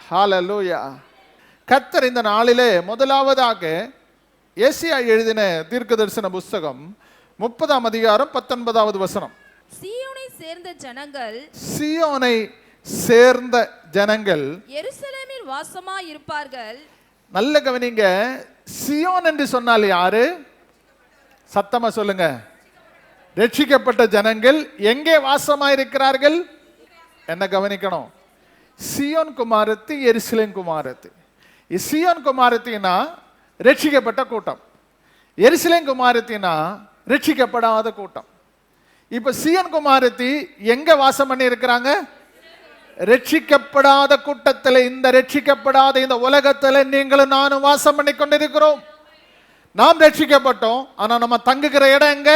ஹல்லேலூயா. கர்த்தர் இந்த நாளிலே முதலாவதாக ஏசாயா எழுதின தீர்க்கதரிசன புத்தகம் 30ஆம் அதிகாரம் 19வது வசனம். சீயோனை சேர்ந்த ஜனங்கள், சீயோனை சேர்ந்த ஜனங்கள் எருசலேமில் வாசமாய் இருப்பார்கள். நல்ல கவனிங்க. சியோன் என்று சொன்னால் யாரு? சத்தமா சொல்லுங்க. ரட்சிக்கப்பட்ட ஜனங்கள் எங்கே வாசமாயிருக்கிறார்கள்? என்ன கவனிக்கணும்? சியோன் குமாரத்தி, எருசலேம் குமாரத்தி. சியோன் குமாரத்தினா ரட்சிக்கப்பட்ட கூட்டம், எருசலேம் குமாரத்தினா ரட்சிக்கப்படாத கூட்டம். இப்ப சியோன் குமாரத்தி எங்க வாசம் பண்ணி இருக்கிறாங்க? ரட்சிக்கப்படாத கூட்டத்தில். இந்த ரட்சிக்கப்படாத இந்த உலகத்தில் நீங்களும் நானும் வாசம் பண்ணி கொண்டிருக்கிறோம். நாம் ரட்சிக்கப்பட்டோம், ஆனா நம்ம தங்குகிற இடம் எங்க?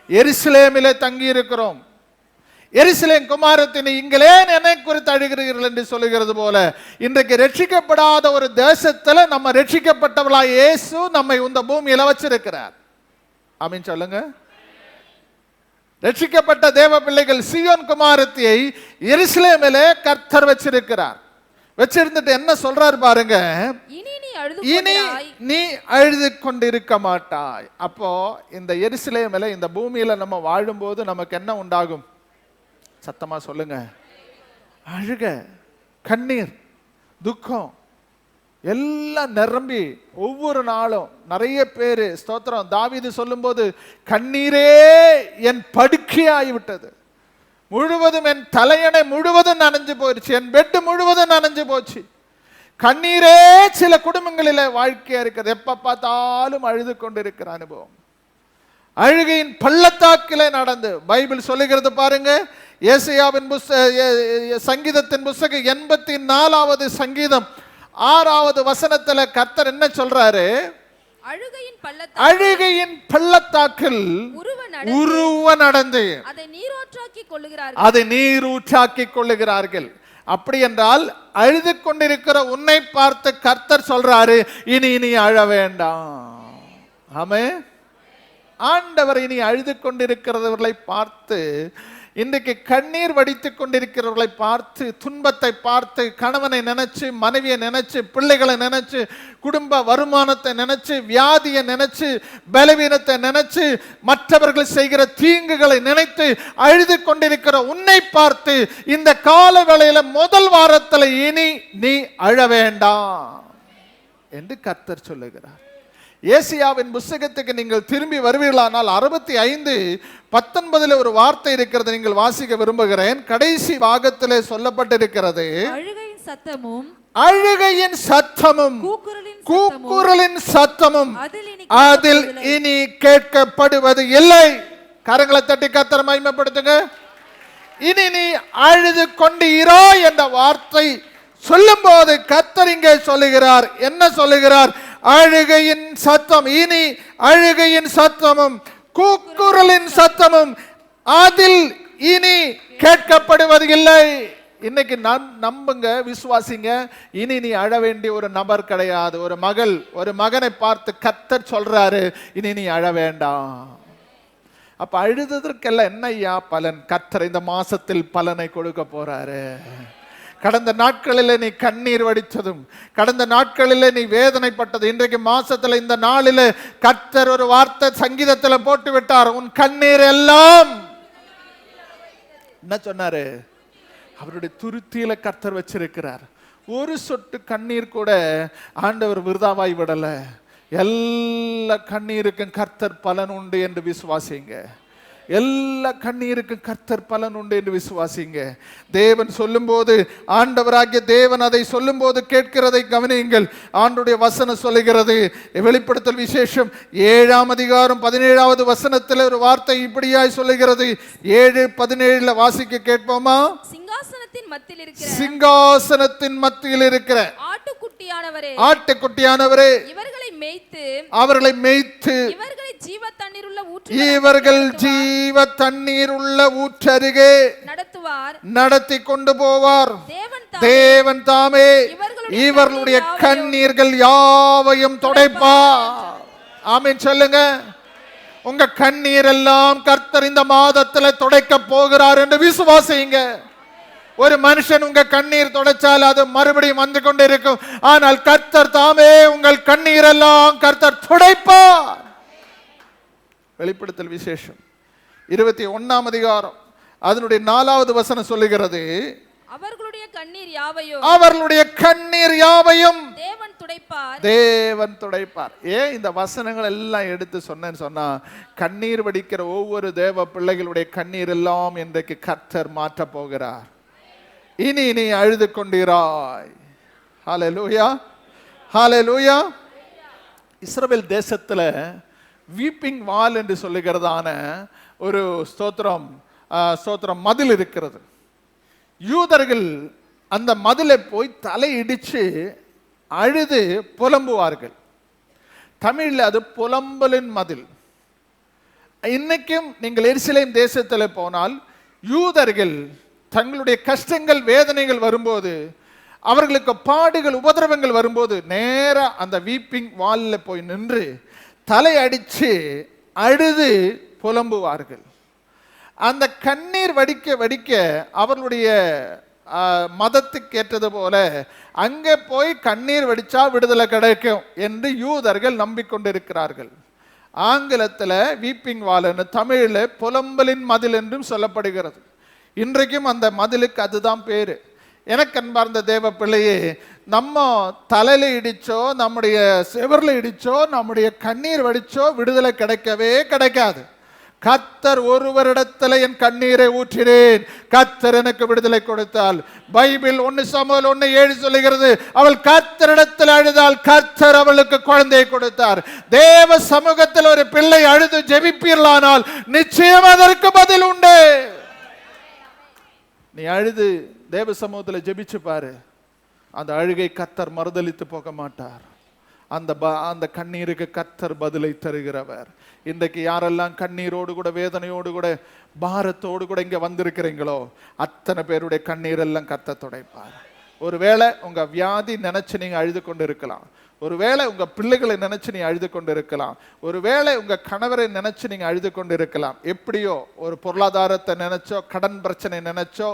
எருசலேமிலே தங்கி இருக்கிறோம். எருசலேம் குமாரத்தின் இங்களே என்னை குறித்து அழுகிறீர்கள் என்று சொல்லுகிறது போல, இன்றைக்கு ரட்சிக்கப்படாத ஒரு தேசத்துல நம்ம ரட்சிக்கப்பட்டவளா இயேசு நம்மை இந்த பூமியில வச்சிருக்கிறார். ஆமீன் சொல்லுங்க. ரட்சிக்கப்பட்ட தேவ பிள்ளைகள் சீயோன் குமாரத்தியை எருசலேமிலே கர்த்தர் வச்சிருக்கிறார். வச்சிருந்துட்டு என்ன சொல்றாரு பாருங்க, இனி நீ அழுது கொண்டிருக்க மாட்டாய். அப்போ இந்த எருசலேமிலே இந்த பூமியில நம்ம வாழும்போது நமக்கு என்ன உண்டாகும்? சத்தமா சொல்லுங்க. அழுக, கண்ணீர், துக்கம் எல்லாம் நிரம்பி ஒவ்வொரு நாளும் நிறைய பேரு ஸ்தோத்திரம். தாவீது சொல்லும்போது, கண்ணீரே என் படுக்கையாகிவிட்டது, முழுவதும் என் தலையணை முழுவதும் நனைஞ்சு போயிடுச்சு, என் பெட்டு முழுவதும் நனைஞ்சு போச்சு. கண்ணீரே சில குடும்பங்களில வாழ்க்கையா இருக்கிறது. எப்ப பார்த்தாலும் அழுது கொண்டிருக்கிற அனுபவம். அழுகையின் பள்ளத்தாக்கிலே நடந்து பைபிள் சொல்லுகிறது பாருங்க. ஏசாயாவின் சங்கீதத்தின் புத்தகம் 84வது சங்கீதம் 6வது வசனத்துல கர்த்தர் என்ன சொல்றாரு? அழுகையின் பள்ளத்தாக்கில் உருவ நடந்து அதை நீரூற்றாக்கி கொள்ளுகிறார்கள். அப்படி என்றால் அழுது கொண்டிருக்கிற உன்னை பார்த்து கர்த்தர் சொல்றாரு, இனி நீ அழ வேண்டாம். ஆமென். ஆண்டவர் இனி அழுது கொண்டிருக்கிறவர்களை பார்த்து, இன்றைக்கு கண்ணீர் வடித்துக் கொண்டிருக்கிறவர்களை பார்த்து, துன்பத்தை பார்த்து, கணவனை நினைச்சு, மனைவியை நினைச்சு, பிள்ளைகளை நினைச்சு, குடும்ப வருமானத்தை நினைச்சு, வியாதியை நினைச்சு, பலவீனத்தை நினைச்சு, மற்றவர்கள் செய்கிற தீங்குகளை நினைத்து அழுது கொண்டிருக்கிற உன்னை பார்த்து இந்த கால வேளையில முதல் வாரத்தில் இனி நீ அழ வேண்டாம் என்று கர்த்தர் சொல்லுகிறார். ஏசாயாவின் புத்தகத்துக்கு நீங்கள் திரும்பி வருவீர்களானால் 65:19 ஒரு வார்த்தை இருக்கிறது, நீங்கள் வாசிக்க விரும்புகிறேன். கடைசி பாகத்திலே சொல்லப்பட்டிருக்கிறது, அழுகையின் சத்தமும் கூக்குரலின் சத்தமும் அதில் இனி கேட்கப்படுவது இல்லை. கரங்களை தட்டி கர்த்தரை மகிமைப்படுத்துங்க. இனி நீ அழுது கொண்டீரோ என்ற வார்த்தை சொல்லும் போது கர்த்தர் இங்கே சொல்லுகிறார். என்ன சொல்லுகிறார்? அழுகையின் சத்தம், இனி அழுகையின் சத்தமும் கூக்குரலின் சத்தமும் அதில் இனி கேட்கப்படுவது இல்லை. இன்னைக்கு நம்புங்க, விசுவாசிங்க, இனி நீ அழ வேண்டிய ஒரு நபர் கிடையாது. ஒரு மகள், ஒரு மகனை பார்த்து கர்த்தர் சொல்றாரு, இனி நீ அழ வேண்டாம். அப்ப அழுததற்கெல்லாம் என்ன ஐயா பலன்? கர்த்தர் இந்த மாசத்தில் பலனை கொடுக்க போறாரு. கடந்த நாட்களில் நீ கண்ணீர் வடித்ததும், கடந்த நாட்களில் நீ வேதனைப்பட்டது, இன்றைக்கு மாசத்துல இந்த நாளில் கர்த்தர் ஒரு வார்த்தை சங்கீதத்தில் போட்டு விட்டார், உன் கண்ணீர் எல்லாம் என்ன சொன்னாரு? அவருடைய துருத்தியில கர்த்தர் வச்சிருக்கிறார். ஒரு சொட்டு கண்ணீர் கூட ஆண்டவர் விருதாவாய் விடல. எல்லா கண்ணீருக்கும் கர்த்தர் பலன் உண்டு என்று விசுவாசிங்க. எல்லா கண்ணீருக்கும் கர்த்தர் பலன் உண்டு என்று விசுவாசிங்க. தேவன் சொல்லும் போது, ஆண்டவராகிய தேவன் அதை சொல்லும் போது கேட்கிறதை கவனியுங்கள். ஆண்டுடைய வசனம் சொல்லுகிறது, வெளிப்படுத்தல் விசேஷம் 7ஆம் அதிகாரம் 17வது வசனத்தில் ஒரு வார்த்தை இப்படியாய் சொல்லுகிறது. 7:17 வாசிக்க கேட்போமா? சிங்காசனத்தின் மத்தியில் இருக்கிற ஆட்டுக்குட்டியானவரே, அவர்களை மேய்த்து இவர்கள் ஜீவ தண்ணீர் உள்ள ஊற்றருகே நடத்தி கொண்டு போவார். தேவன் தாமே இவர்களுடைய கண்ணீர்கள் யாவையும் துடைப்பார். ஆமென் சொல்லுங்க. உங்க கண்ணீர் எல்லாம் கர்த்தர் இந்த மாதத்தில் துடைக்க போகிறார் என்று விசுவாசிங்க. ஒரு மனுஷன் உங்க கண்ணீர் தொடச்சால் அது மறுபடியும் வந்து கொண்டிருக்கும். ஆனால் கர்த்தர் தாமே உங்கள் கண்ணீர் எல்லாம் கர்த்தர் துடைப்பார். வெளிப்படுத்தல் விசேஷம் 21ஆம் அதிகாரம் அதனுடைய 4வது வசனம் சொல்லுகிறது, அவர்களுடைய கண்ணீர் யாவையும் தேவன் துடைப்பார். தேவன் துடைப்பார். ஏன் இந்த வசனங்கள் எல்லாம் எடுத்து சொன்னேன்னு சொன்னா, கண்ணீர் வடிக்கிற ஒவ்வொரு தேவ பிள்ளைகளுடைய கண்ணீர் எல்லாம் இன்றைக்கு கர்த்தர் மாற்ற போகிறார். இனி நீ அழுது கொண்டிராய். ஹல்லேலூயா, ஹல்லேலூயா. இஸ்ரவேல் தேசத்துல வீப்பிங் வால் என்று சொல்லுகிறதான ஒரு ஸ்தோத்திரம் மதில் இருக்கிறது. யூதர்கள் அந்த மதிலை போய் தலை இடிச்சு அழுது புலம்புவார்கள். தமிழில் அது புலம்பலின் மதில். இன்னைக்கும் நீங்கள் எருசலேம் தேசத்தில் போனால் யூதர்கள் தங்களுடைய கஷ்டங்கள் வேதனைகள் வரும்போது, அவர்களுக்கு பாடுகள் உபதிரவங்கள் வரும்போது நேரா அந்த வீப்பிங் வாலில் போய் நின்று தலை அடிச்சு அழுது புலம்புவார்கள். அந்த கண்ணீர் வடிக்க வடிக்க அவர்களுடைய மதத்துக்கு ஏற்றது போல அங்கே போய் கண்ணீர் வடிச்சா விடுதலை கிடைக்கும் என்று யூதர்கள் நம்பிக்கொண்டிருக்கிறார்கள். ஆங்கிலத்தில் வீப்பிங் வால், தமிழில் புலம்பலின் மதில் என்றும் சொல்லப்படுகிறது. இன்றைக்கும் அந்த மதிலுக்கு அதுதான் பேரு. எனக்கு அன்பார்ந்த தேவ பிள்ளையே, நம்ம தலையில இடிச்சோ நம்முடைய செவரில் இடிச்சோ நம்முடைய கண்ணீர் வடிச்சோ விடுதலை கிடைக்கவே கிடைக்காது. கர்த்தர் ஒருவரிடத்தில் என் கண்ணீரை ஊற்றினேன், கர்த்தர் எனக்கு விடுதலை கொடுத்தால். பைபிள் 1 சாமுவேல் 1:7 சொல்லுகிறது, அவள் கர்த்தரிடத்தில் அழுதால் கர்த்தர் அவளுக்கு குழந்தையை கொடுத்தார். தேவ சமூகத்தில் ஒரு பிள்ளை அழுது ஜெபிப்பீர்களானால் நிச்சயம் அதற்கு பதில் உண்டு. நீ அழுது தேவ சமூகத்தில் ஜெபிச்சு பாரு, அந்த அழுகை கர்த்தர் மறுதலித்து போக மாட்டார். அந்த கண்ணீருக்கு கர்த்தர் பதிலை தருகிறவர். இன்றைக்கு யாரெல்லாம் கண்ணீரோடு கூட வேதனையோடு கூட பாரத்தோடு கூட இங்க வந்திருக்கிறீங்களோ அத்தனை பேருடைய கண்ணீர் எல்லாம் கர்த்தர் துடைப்பார். ஒருவேளை உங்க வியாதி நினைச்சு நீங்க அழுது கொண்டு இருக்கலாம், ஒருவேளை உங்க பிள்ளைகளை நினைச்சு நீ அழுது கொண்டு இருக்கலாம், ஒருவேளை உங்க கணவரை நினைச்சு நீங்க அழுது கொண்டு இருக்கலாம். எப்படியோ ஒரு பொருளாதாரத்தை நினைச்சோ, கடன் பிரச்சனை நினைச்சோ,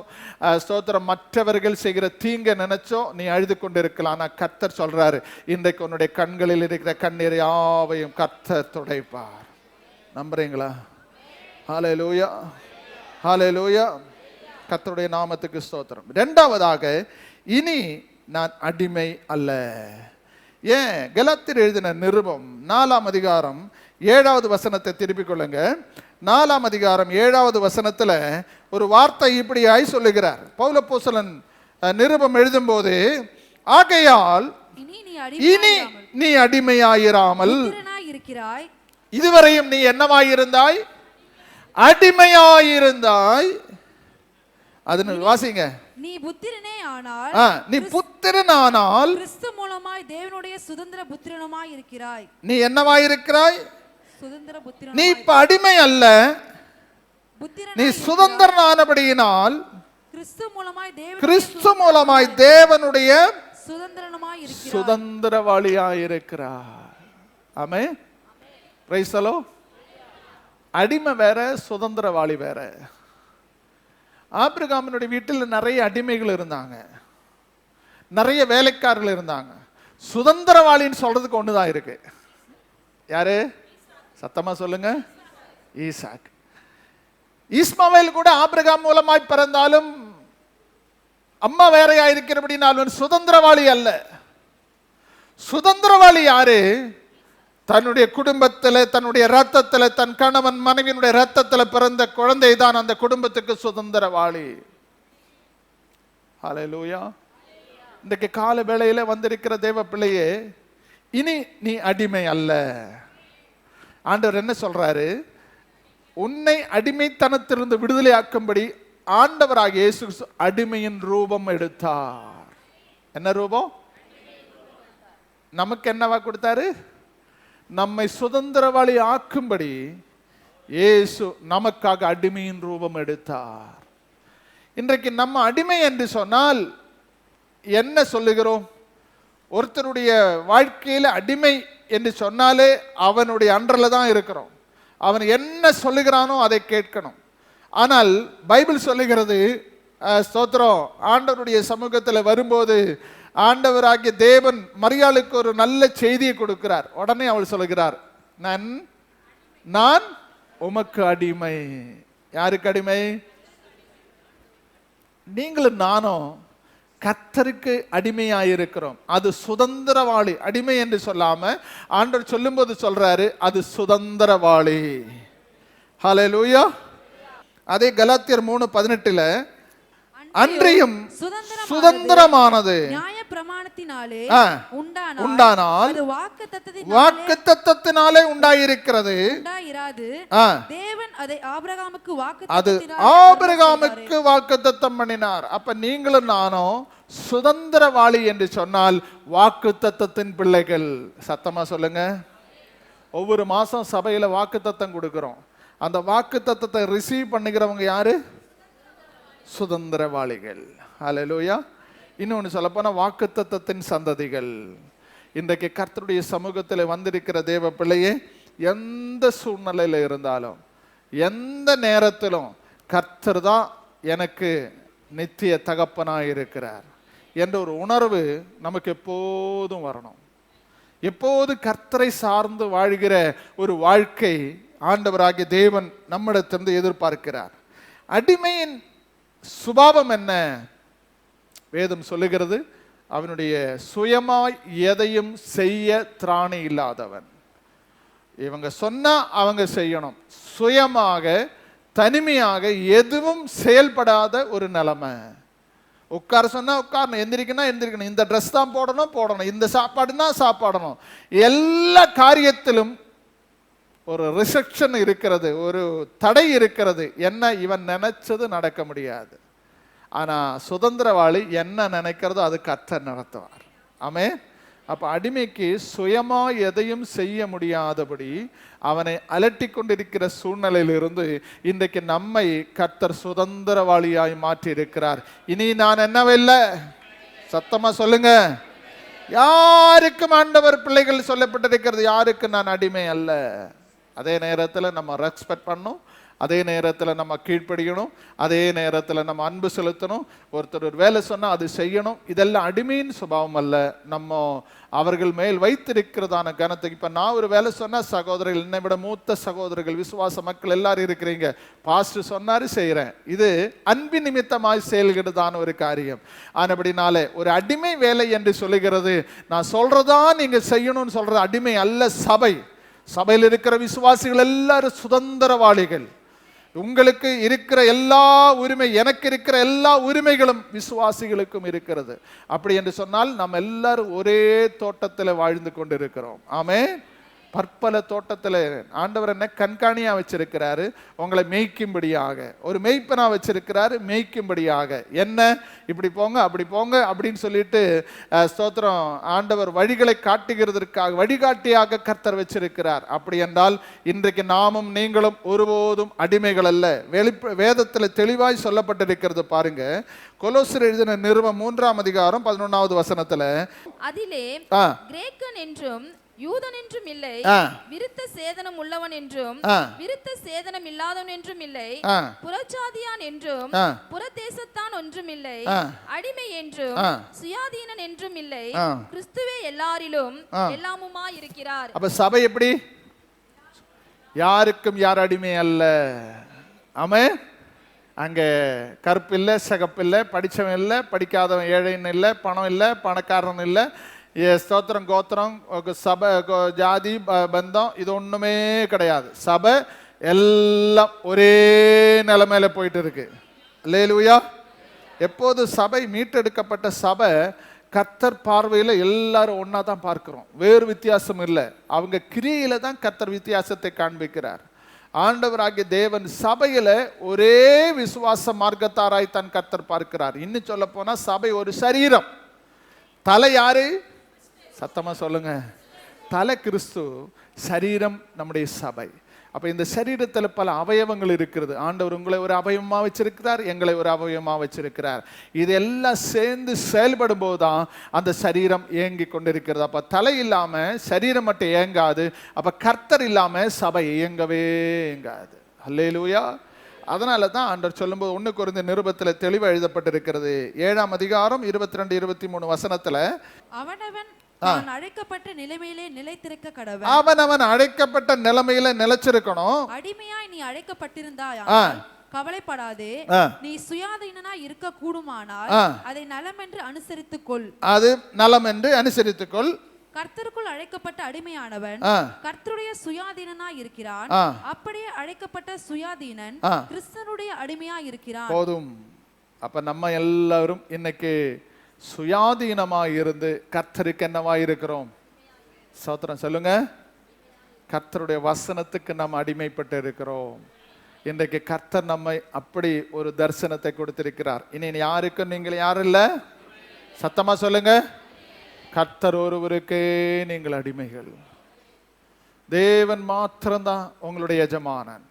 ஸ்தோத்திரம் மற்றவர்கள் செய்கிற தீங்க நினைச்சோ நீ அழுது கொண்டு இருக்கலாம். ஆனா கர்த்தர் சொல்றாரு, இன்றைக்கு உன்னுடைய கண்களில் இருக்கிற கண்ணீர் யாவையும் கர்த்தர் துடைப்பார். நம்புறீங்களா? ஹல்லேலூயா, ஹல்லேலூயா. கர்த்தருடைய நாமத்துக்கு ஸ்தோத்திரம். இரண்டாவதாக, இனி நான் அடிமை அல்ல. ஏன்? கலாத்தியர் எழுதின நிருபம் 4ஆம் அதிகாரம் 7வது வசனத்தை திருப்பிக் கொள்ளுங்க. 4ஆம் அதிகாரம் 7வது வசனத்துல ஒரு வார்த்தை இப்படியாய் சொல்லுகிறார் பவுல் அப்போஸ்தலன். நிருபம் எழுதும் போது, ஆகையால் இனி நீ அடிமையாயிராமல் இதுவரையும் நீ என்னவாயிருந்தாய்? அடிமையாயிருந்தாய். அது வாசிங்க. நீ புத்திரனே ஆனால், நீ புத்திரனானால் கிறிஸ்து மூலமாய் தேவனுடைய சுதந்திர புத்திரனுமாய் இருக்கிறாய். நீ என்னவாய் இருக்கிறாய்? சுதந்திர புத்திரன். நீ இப்ப அடிமை அல்ல, நீ சுதந்திரனானபடியினால் கிறிஸ்து மூலமாய் தேவனுடைய சுதந்திரனுமாய் இருக்கிறாய், சுதந்திரவாளியாய் இருக்கிறார். ஆமென். Praise the Lord. அடிமை வேற, சுதந்திரவாளி வேற. ஆபிரகாமினுடைய வீட்டில் நிறைய அடிமைகள் இருந்தாங்க, நிறைய வேலைக்காரர்கள் இருந்தாங்க. சுதந்திரவாளின்னு சொல்றதுக்கு ஒண்ணுதான் இருக்கு. யாரு? சத்தமா சொல்லுங்க. ஈசாக். இஸ்மவேல் கூட ஆபிரகாம் மூலமாய் பிறந்தாலும் அம்மா வேறையா இருக்கிறபடினாலும் சுதந்திரவாளி அல்ல. சுதந்திரவாளி யாரு? தன்னுடைய குடும்பத்தில், தன்னுடைய ரத்தத்தில், தன் கணவன் மனைவியினுடைய ரத்தத்தில் பிறந்த குழந்தை தான் அந்த குடும்பத்துக்கு சுதந்திரவாளி. ஹல்லேலூயா. இன்றைக்கு கால வேளையில வந்திருக்கிற தேவ பிள்ளையே, இனி நீ அடிமை அல்ல. ஆண்டவர் என்ன சொல்றாரு? உன்னை அடிமைத்தனத்திலிருந்து விடுதலை ஆக்கும்படி ஆண்டவராக இயேசு அடிமையின் ரூபம் எடுத்தார். என்ன ரூபம்? நமக்கு என்னவா கொடுத்தாரு? நம்மை சுதந்திரவாளி ஆக்கும்படி இயேசு நமக்காக அடிமையின் ரூபம் எடுத்தார். இன்றைக்கு நம்ம அடிமை என்று சொன்னால் என்ன சொல்லுகிறோம்? ஒருத்தருடைய வாழ்க்கையில் அடிமை என்று சொன்னாலே அவனுடைய அன்றல தான் இருக்கிறோம். அவன் என்ன சொல்லுகிறானோ அதை கேட்கணும். ஆனால் பைபிள் சொல்லுகிறது, ஸ்தோத்திரம், ஆண்டவருடைய சமூகத்தில் வரும்போது ஆண்டவராகிய தேவன் மரியாளுக்கு ஒரு நல்ல செய்தியை கொடுக்கிறார். உடனே அவள் சொல்கிறார், நான் உமக்கு அடிமை. யாருக்கு அடிமை? நீங்களும் நானும் கர்த்தருக்கு அடிமையாயிருக்கிறோம். அது சுதந்திரவாளி. அடிமை என்று சொல்லாம ஆண்டவர் சொல்லும்போது சொல்றாரு, அது சுதந்திரவாளி. ஹல்லேலூயா. அதே கலாத்தியர் 3:18 அன்றியும் சுதந்திரமானது நியாயப்பிரமாணத்தினாலே உண்டானால் வாக்குத்தத்தத்தினாலே உண்டாயிருக்கிறது. தேவன் அதை ஆபிரகாமுக்கு வாக்குத்தத்தம் பண்ணினார். அப்ப நீங்களும் நானும் சுதந்திரவாளி என்று சொன்னால் வாக்குத்தத்தத்தின் பிள்ளைகள். சத்தமா சொல்லுங்க. ஒவ்வொரு மாசம் சபையில வாக்குத்தத்தம் கொடுக்கிறோம். அந்த வாக்குத்தத்தத்தை ரிசீவ் பண்ணுகிறவங்க யாரு? சுதந்திரவாளிகள். ஹல்லேலூயா. இன்னொன்று சொல்லப்போனா வாக்குத்தத்தத்தின் சந்ததிகள். இன்றைக்கு கர்த்தருடைய சமூகத்தில் வந்திருக்கிற தேவ பிள்ளையே, எந்த சூழ்நிலையில் இருந்தாலும் எந்த நேரத்திலும் கர்த்தர் தான் எனக்கு நித்திய தகப்பனாய் இருக்கிறார் என்ற ஒரு உணர்வு நமக்கு எப்போதும் வரணும். எப்போது கர்த்தரை சார்ந்து வாழ்கிற ஒரு வாழ்க்கை ஆண்டவராகிய தேவன் நம்மிடத்திலிருந்து எதிர்பார்க்கிறார். அடிமையின் சுபாவம் என்ன? வேதம் சொல்லுகிறது, அவனுடைய சுயமாய் எதையும் செய்ய திராணி இல்லாதவன். இவங்க சொன்னா அவங்க செய்யணும். சுயமாக தனிமையாக எதுவும் செயல்படாத ஒரு நிலைமை. உட்கார சொன்னா உட்காரணும், எந்திரிக்கணும் எந்திரிக்கணும், இந்த ட்ரெஸ் தான் போடணும், இந்த சாப்பாடுனா சாப்பாடணும். எல்லா காரியத்திலும் ஒரு ரிசெக்ஷன் இருக்கிறது, ஒரு தடை இருக்கிறது. என்ன, இவன் நினைச்சது நடக்க முடியாது. ஆனா சுதந்திரவாளி என்ன நினைக்கிறதோ அது கர்த்தர் நடத்துவார். ஆமென். அப்ப அடிமைக்கு சுயமா எதையும் செய்ய முடியாதபடி அவனை அலட்டி கொண்டிருக்கிற சூழ்நிலையிலிருந்து இன்றைக்கு நம்மை கர்த்தர் சுதந்திரவாளியாய் மாற்றி இருக்கிறார். இனி நான் என்னவில்லை, சத்தமா சொல்லுங்க. யாருக்கும் ஆண்டவர் பிள்ளைகள் சொல்லப்பட்டிருக்கிறது, யாருக்கு நான் அடிமை அல்ல. அதே நேரத்தில் நம்ம ரெஸ்பெக்ட் பண்ணணும், அதே நேரத்தில் நம்ம கீழ்ப்படியணும், அதே நேரத்தில் நம்ம அன்பு செலுத்தணும். ஒருத்தர் ஒரு வேலை சொன்னால் அது செய்யணும். இதெல்லாம் அடிமையின் சுபாவம் அல்ல, நம்ம அவர்கள் மேல் வைத்திருக்கிறதான கனத்துக்கு. இப்போ நான் ஒரு வேலை சொன்னால் சகோதரர்கள், என்னை விட மூத்த சகோதரர்கள், விசுவாச மக்கள் எல்லாரும் இருக்கிறீங்க, பாஸ்டர் சொன்னாரு செய்கிறேன். இது அன்பின் நிமித்தமாய் செயல்கிறதான ஒரு காரியம். ஆனபடினாலே ஒரு அடிமை வேலை என்று சொல்லுகிறது, நான் சொல்றதா நீங்க செய்யணும்னு சொல்றது அடிமை அல்ல. சபை, சபையில் இருக்கிற விசுவாசிகள் எல்லாரும் சுதந்திரவாளிகள். உங்களுக்கு இருக்கிற எல்லா உரிமை, எனக்கு இருக்கிற எல்லா உரிமைகளும் விசுவாசிகளுக்கும் இருக்கிறது. அப்படி என்று சொன்னால் நம்ம எல்லாரும் ஒரே தோட்டத்தில் வாழ்ந்து கொண்டிருக்கிறோம். ஆமென். பற்பல தோட்டத்தில் ஆண்டவர் என்ன கண்காணியா வச்சிருக்கிறாரு, உங்களை மேய்க்கும்படியாக. ஒரு மேய்ப்பனா வச்சிருக்கிறாரு, மேய்க்கும்படியாக. என்ன, இப்படி போங்க அப்படி போங்க அப்படின்னு சொல்லிட்டு ஸ்தோத்திரம், ஆண்டவர் வழிகளை காட்டுகிறதற்காக வழிகாட்டியாக கர்த்தர் வச்சிருக்கிறார். அப்படி என்றால் இன்றைக்கு நாமும் நீங்களும் ஒருபோதும் அடிமைகள் அல்ல. வேதத்தில் தெளிவாய் சொல்லப்பட்டிருக்கிறது பாருங்க. கொலோசர் எழுதின நிருபம் 3ஆம் அதிகாரம் 11வது வசனத்துல, அதிலே கிரேக்கன் என்றும் யூதன் என்றும் இல்லை, விருத்த சேதனம் உள்ளவன் என்றும் விருத்த சேதனம் இல்லாதவன் என்றும் இல்லை, புறஜாதியான் என்றும் புறதேசத்தான் ஒன்றும் இல்லை, அடிமை என்றும் சுயாதீனன் என்றும் இல்லை, கிறிஸ்துவே எல்லாரிலும் எல்லாமுமாய் இருக்கிறார். அப்ப சபை எப்படி? யாருக்கும் யார் அடிமை அல்ல. ஆமென். அங்கே கருப்பு இல்லை, சிகப்பு இல்லை, படித்தவன் இல்லை, படிக்காதவன், ஏழைன்னு இல்லை, பணம் இல்லை, பணக்காரன் இல்லை, ஸ்தோத்திரம், கோத்திரம், சபை, ஜாதி, பந்தம், இது ஒண்ணுமே கிடையாது. சபை எல்லாம் ஒரே நிலைமையில போயிட்டு இருக்கு. அல்லேலூயா. எப்போது சபை மீட்டெடுக்கப்பட்ட சபை கர்த்தர் பார்வையில் எல்லாரும் ஒன்னா தான் பார்க்கிறோம், வேறு வித்தியாசம் இல்லை. அவங்க கிரியையில தான் கர்த்தர் வித்தியாசத்தை காண்பிக்கிறார். ஆண்டவராகிய தேவன் சபையில ஒரே விசுவாச மார்க்கத்தாராய் தான் கர்த்தர் பார்க்கிறார். இன்னும் சொல்ல போனா சபை ஒரு சரீரம். தலை யாரு? சத்தமா சொல்லுங்க. தலை கிறிஸ்து, சரீரம் நம்முடைய சபை. அப்ப இந்த சரீரத்தில் பல அவயவங்கள் இருக்கிறது. ஆண்டவர் உங்களை ஒரு அவயவமா வச்சிருக்கிறார், எங்களை ஒரு அவயவமா வச்சிருக்கிறார். இதெல்லாம் சேர்ந்து செயல்படும் போதுதான் அந்த சரீரம் இயங்கி கொண்டிருக்கிறது. அப்ப தலை இல்லாம சரீரம் மட்டும் இயங்காது. அப்ப கர்த்தர் இல்லாம சபை இயங்கவே இயங்காது. அல்லேலூயா. அதனால தான் ஆண்டவர் சொல்லும்போது 1 கொரிந்தியர் நிருபத்தில் தெளிவாக எழுதப்பட்டிருக்கிறது. 7ஆம் அதிகாரம் 22, 23 வசனத்துல அவனவன் தான் அழைக்கப்பட்ட நிலைமையிலே நிலைத்திருக்க கடவன். அவனவன் அழைக்கப்பட்ட நிலைமையில நிலைச்சிருக்கணும். அடிமையாய் நீ அழைக்கப்பட்டிருந்தாயா கவலைப்படாதே. நீ சுயாதீனனா இருக்க கூடுமானால் அதை நலம் என்று அனுசரித்துக் கொள். அது நலம் என்று அனுசரித்துக் கொள். கர்த்தருக்குள் அழைக்கப்பட்ட அடிமையானவன் கர்த்தருடைய சுயாதீனனா இருக்கிறான். அப்படியே அழைக்கப்பட்ட சுயாதீனன் கிறிஸ்தனுடைய அடிமையா இருக்கிறான். போதும். அப்ப நம்ம எல்லாரும் இன்னைக்கு சுயாதீனமா இருந்து கர்த்தருக்கு என்னவா இருக்கிறோம்? ஸ்தோத்திரம் சொல்லுங்க. கர்த்தருடைய வசனத்துக்கு நாம் அடிமைப்பட்டு இருக்கிறோம். இன்றைக்கு கர்த்தர் நம்மை அப்படி ஒரு தரிசனத்தை கொடுத்திருக்கிறார். இனி யாருக்கும் நீங்கள் யாரும் இல்ல. சத்தமா சொல்லுங்க. கர்த்தர் ஒருவருக்கே நீங்கள் அடிமைகள். தேவன் மாத்திரம்தான் உங்களுடைய எஜமானன்.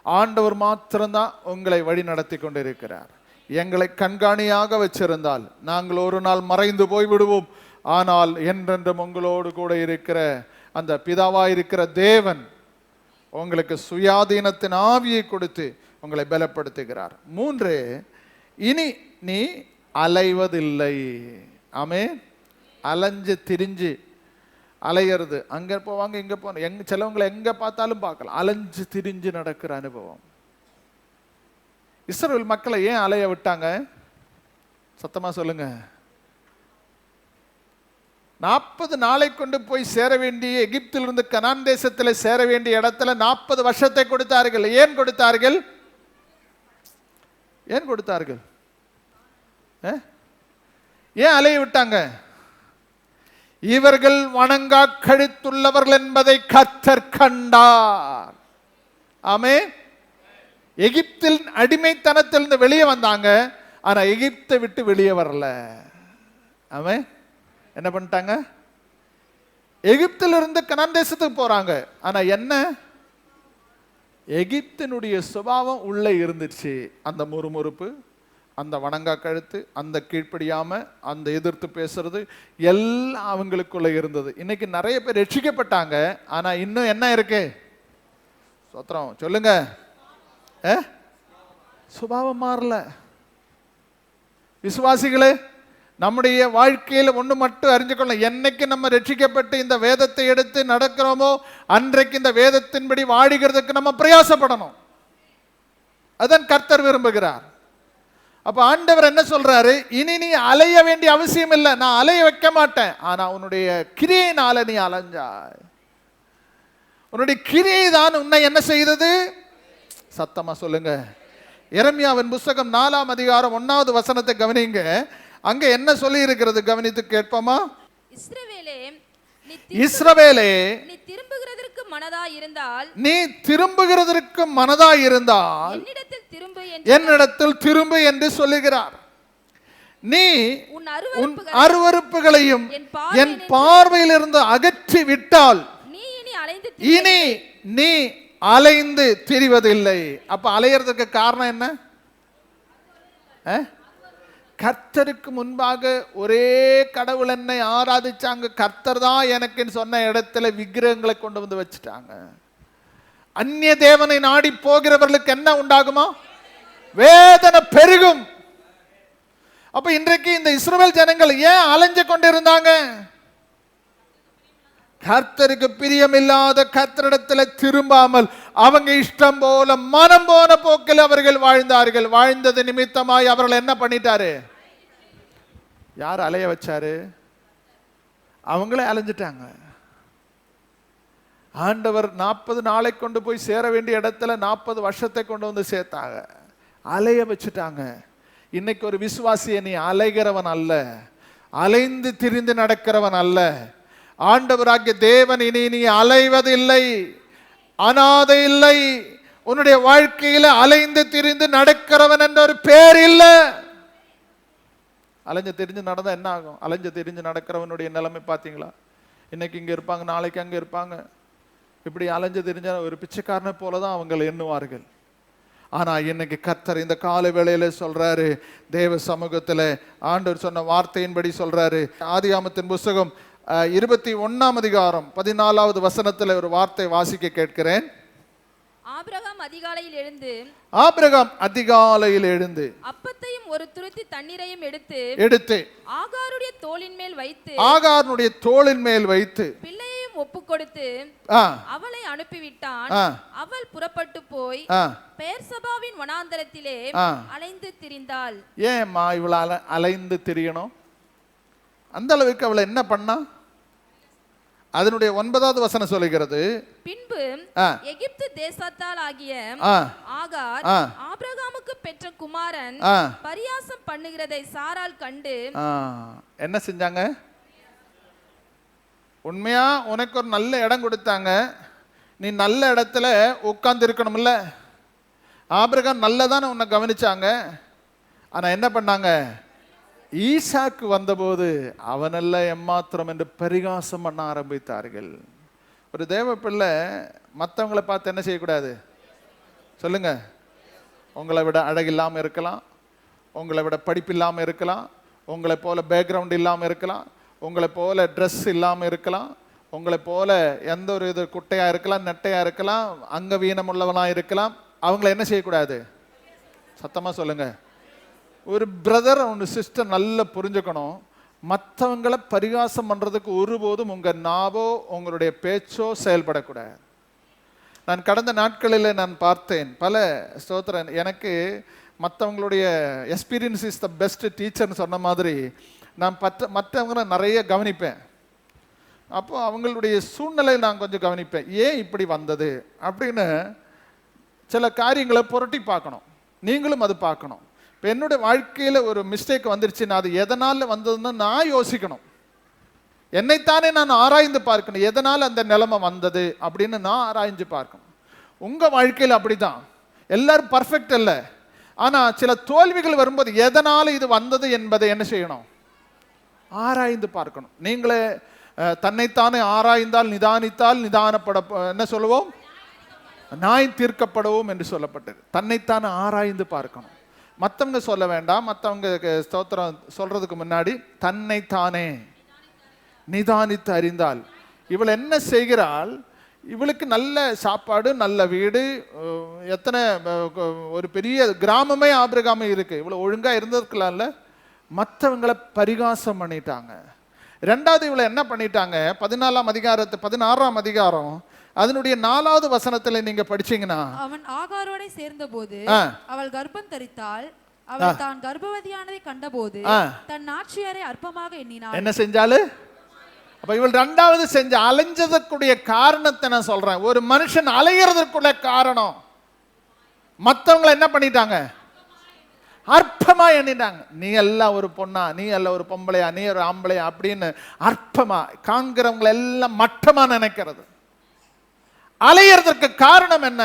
ஆண்டவர் மாத்திரம்தான் உங்களை வழி நடத்தி கொண்டிருக்கிறார். எங்களை கண்காணியாக வச்சிருந்தால் நாங்கள் ஒரு நாள் மறைந்து போய் விடுவோம். ஆனால் என்றென்றும் உங்களோடு கூட இருக்கிற அந்த பிதாவாய் இருக்கிற தேவன் உங்களுக்கு சுயாதீனத்தின் ஆவியை கொடுத்து உங்களை பலப்படுத்துகிறார். 3, இனி நீ அலைவதில்லை. ஆமென். அலைஞ்சு திரிஞ்சு அலையிறது, அங்க போவாங்க இங்க போன சிலவங்களை எங்க பார்த்தாலும் பார்க்கலாம். அலைஞ்சு திரிஞ்சு நடக்கிற அனுபவம். இஸ்ரவேல் மக்களை ஏன் அலைய விட்டாங்க? சத்தமா சொல்லுங்க. 40 நாளை கொண்டு போய் சேர வேண்டிய எகிப்திலிருந்து கனான் தேசத்தில் சேர வேண்டிய இடத்துல 40 வருஷத்தை கொடுத்தார்கள். ஏன் கொடுத்தார்கள்? ஏன் கொடுத்தார்கள்? ஏன் அலைய விட்டாங்க? இவர்கள் வணங்கா கழுத்துள்ளவர்கள் என்பதை கர்த்தர் கண்டார். ஆமென். எகிப்தில் அடிமைத்தனத்திலிருந்து வெளியே வந்தாங்க. ஆனா எகிப்தை விட்டு வெளியே வரல. ஆமென். என்ன பண்ணிட்டாங்க? எகிப்திலிருந்து கனான் தேசத்துக்கு போறாங்க. ஆனா என்ன? எகிப்தினுடைய சுபாவம் உள்ளே இருந்துச்சு. அந்த முறுமுறுப்பு, அந்த வணங்கா கழுத்து, அந்த கீழ்ப்படியாம, அந்த எதிர்த்து பேசுறது எல்லாம் அவங்களுக்குள்ள இருந்தது. இன்னைக்கு நிறைய பேர் ரட்சிக்கப்பட்டாங்க. ஆனா இன்னும் என்ன இருக்கு? ஸ்தோத்திரம் சொல்லுங்க. சுபாவம் மாறல. விசுவாசிகளே, நம்முடைய வாழ்க்கையில ஒண்ணு மட்டும் அறிஞ்சுக்கொள்ள, என்னைக்கு நம்ம ரட்சிக்கப்பட்டு இந்த வேதத்தை எடுத்து நடக்கிறோமோ அன்றைக்கு இந்த வேதத்தின்படி வாழுகிறதுக்கு நம்ம பிரயாசப்படணும். அதான் கர்த்தர் விரும்புகிறார். அப்ப ஆண்டவர் என்ன சொல்றாரு? இனி நீ அலைய வேண்டிய அவசியம் இல்லை. நான் அலைய வைக்க மாட்டேன். ஆனா உன்னுடைய கிரியையினால நீ அலைஞ்சாய். உன்னுடைய கிரியை தான் உன்னை என்ன செய்தது? சத்தமா சொல்லுங்க. எரேமியாவின் புத்தகம் 4ஆம் அதிகாரம் 1வது வசனத்தை கவனிங்க. அங்க என்ன சொல்லி இருக்கிறது? கவனித்து கேட்போமா? இஸ்ரவேலே, நீ திரும்புகிறதற்கு மனதா இருந்தால் என்னிடத்தில் திரும்பு என்று சொல்லுகிறார். நீ உன் அருவருப்புகளையும் என் பார்வையில் இருந்து அகற்றி விட்டால் இனி நீ அலைந்து திரிவதில்லை. அப்ப அலையறதுக்கு காரணம் என்ன? கர்த்தருக்கு முன்பாக ஒரே கடவுள் என்னை ஆராதிச்சாங்க. கர்த்தர் தான் எனக்குன்னு சொன்ன இடத்துல விக்கிரகங்களை கொண்டு வந்து வச்சுட்டாங்க. அந்நிய தேவனை நாடி போகிறவர்களுக்கு என்ன உண்டாகுமா? வேதனை பெருகும். அப்ப இன்றைக்கு இந்த இஸ்ரவேல் ஜனங்கள் ஏன் அலைஞ்சு கொண்டிருந்தாங்க? கர்த்தருக்கு பிரியமில்லாத கர்த்தரிடத்தில் திரும்பாமல் அவங்க இஷ்டம் போல மனம் போன போக்கில் அவர்கள் வாழ்ந்தார்கள். வாழ்ந்தது நிமித்தமாய் அவர்கள் என்ன பண்ணிட்டாரு? யார் அலைய வச்சாரு? அவங்களே அலைஞ்சிட்டாங்க. ஆண்டவர் 40 நாளை கொண்டு போய் சேர வேண்டிய இடத்துல 40 வருஷத்தை கொண்டு வந்து சேர்த்தாங்க. அலைய வச்சுட்டாங்க. இன்னைக்கு ஒரு விசுவாசியை நீ அலைகிறவன் அல்ல, அலைந்து திரிந்து நடக்கிறவன் அல்ல. ஆண்டவராகிய தேவன் இனி நீ அலைவதில்லை, அனாதை இல்லை. உன்னுடைய வாழ்க்கையில அலைந்து திரிந்து நடக்கிறவன் என்ற ஒரு பேர் இல்லை. அலைஞ்சு திரிஞ்சு நடந்தா என்ன ஆகும்? அலைஞ்சு திரிஞ்சு நடக்கிறவனுடைய நிலைமை பார்த்தீங்களா? இன்னைக்கு இங்க இருப்பாங்க, நாளைக்கு அங்க இருப்பாங்க. இப்படி அலைஞ்சு திரிஞ்ச ஒரு பிச்சைக்காரனை போலதான் அவங்களை எண்ணுவார்கள். ஆனா இன்னைக்கு கர்த்தர் இந்த கால வேளையில சொல்றாரு, தேவ சமூகத்துல ஆண்டவர் சொன்ன வார்த்தையின்படி சொல்றாரு. ஆதியாகமத்தின் புத்தகம் 21ஆம் அதிகாரம் 14வது வசனத்துல ஒரு வார்த்தை வாசிக்க கேட்கிறேன். ஆபிரகாம் அதிகாலையில் எழுந்து அப்பத்தையும் ஒரு துருத்தி தண்ணீரையும் எடுத்து ஆகாருடைய தோளின் மேல் வைத்து பிள்ளையையும் ஒப்புக்கொடுத்து அவளை அனுப்பிவிட்டான். அவள் புறப்பட்டு போய் பெயர்சபாவின் வனாந்தரத்திலே அலைந்து திரிந்தாள். ஏம்மா இவள அலைந்து திரியணும்? அந்த அளவுக்கு அவளை என்ன பண்ணா? அதனுடைய 9வது வசனம் சொல்லுகிறது, பின்பு எகிப்து தேசத்தால் ஆகிய ஆகார் ஆபிரகாமுக்கு பெற்ற குமாரன் பரியாசம் பண்ணுகிறதை சாராள் கண்டு என்ன செஞ்சாங்க? உண்மையா உனக்கு ஒரு நல்ல இடம் கொடுத்தாங்க, நீ நல்ல இடத்துல உட்கார்ந்து இருக்கணும்ல. ஆபிரகாம் நல்லதான உன்னை கவனிச்சாங்க. ஆனா என்ன பண்ணாங்க? ஈசாக்கு வந்தபோது அவனல்ல எம்மாத்திரம் என்று பரிகாசம் பண்ண ஆரம்பித்தார்கள். ஒரு தேவ பிள்ளை மற்றவங்களை பார்த்து என்ன செய்யக்கூடாது? சொல்லுங்க. உங்களை விட அழகில்லாமல் இருக்கலாம், உங்களை விட படிப்பில்லாமல் இருக்கலாம், உங்களை போல பேக்ரவுண்ட் இல்லாமல் இருக்கலாம், உங்களை போல ட்ரெஸ் இல்லாமல் இருக்கலாம், உங்களை போல எந்த ஒரு இது குட்டையாக இருக்கலாம், நெட்டையாக இருக்கலாம், அங்கவீனம் உள்ளவனாக இருக்கலாம். அவங்கள என்ன செய்யக்கூடாது? சத்தமாக சொல்லுங்க. ஒரு பிரதர் ஒரு சிஸ்டர் நல்லா புரிஞ்சுக்கணும். மற்றவங்களை பரிகாசம் பண்ணுறதுக்கு ஒருபோதும் உங்கள் நாவோ உங்களுடைய பேச்சோ செயல்படக்கூடாது. நான் கடந்த நாட்களில் நான் பார்த்தேன் பல ஸ்தோத்திரன். எனக்கு மற்றவங்களுடைய எக்ஸ்பீரியன்ஸ் இஸ் த பெஸ்ட் டீச்சர்னு சொன்ன மாதிரி நான் மற்றவங்களை நிறைய கவனிப்பேன். அப்போ அவங்களுடைய சூழ்நிலை நான் கொஞ்சம் கவனிப்பேன். ஏன் இப்படி வந்தது அப்படின்னு சில காரியங்களை புரட்டி பார்க்கணும். நீங்களும் அது பார்க்கணும். இப்போ என்னுடைய வாழ்க்கையில் ஒரு மிஸ்டேக் வந்துருச்சுன்னா அது எதனால் வந்ததுன்னு நான் யோசிக்கணும். என்னைத்தானே நான் ஆராய்ந்து பார்க்கணும். எதனால் அந்த நிலைமை வந்தது அப்படின்னு நான் ஆராய்ஞ்சு பார்க்கணும். உங்கள் வாழ்க்கையில் அப்படி தான். எல்லாரும் பர்ஃபெக்ட் இல்லை. ஆனால் சில தோல்விகள் வரும்போது எதனால் இது வந்தது என்பதை என்ன செய்யணும்? ஆராய்ந்து பார்க்கணும். நீங்களே தன்னைத்தானே ஆராய்ந்தால் நிதானித்தால் நிதானப்பட என்ன சொல்லுவோம்? நியாயம் தீர்க்கப்படவும் என்று சொல்லப்பட்டது. தன்னைத்தானே ஆராய்ந்து பார்க்கணும். மற்றவங்க சொல்ல வேண்டாம். மற்றவங்க ஸ்தோத்திரம் சொல்றதுக்கு முன்னாடி தன்னைத்தானே நிதானித்து அறிந்தால். இவள் என்ன செய்கிறாள்? இவளுக்கு நல்ல சாப்பாடு, நல்ல வீடு, எத்தனை ஒரு பெரிய கிராமமே ஆபிரகாமே இருக்கு. இவ்வளவு ஒழுங்கா இருந்திருக்கலாம்ல. மற்றவங்களை பரிகாசம் பண்ணிட்டாங்க. ரெண்டாவது இவளை என்ன பண்ணிட்டாங்க? 16ஆம் அதிகாரம் அதனுடைய 4வது வசனத்துல நீங்க படிச்சீங்கன்னா, அவன் ஆகாரோட சேர்ந்தபோது அவள் கர்ப்பம் தரித்தாள். அவள் தான் கர்ப்பவதியானதை கண்டபோது தன் நாச்சியாரை அற்பமாக எண்ணினாள். என்ன செஞ்சாலு? அப்ப இவள் ரெண்டாவது செஞ்ச அலைஞ்சதற்குரிய காரணத்தை நான் சொல்றேன். ஒரு மனுஷன் அலைகிறதுக்குள்ள காரணம் மற்றவங்களை என்ன பண்ணிட்டாங்க? அற்பமா எண்ணிட்டாங்க. நீ எல்லாம் ஒரு பொண்ணா, நீ எல்லாம் ஒரு பொம்பளையா, நீ ஒரு ஆம்பளையா அப்படின்னு அற்பமா காண்கிறவங்களை எல்லாம் மட்டமா நினைக்கிறது. அலையறதற்கு காரணம் என்ன?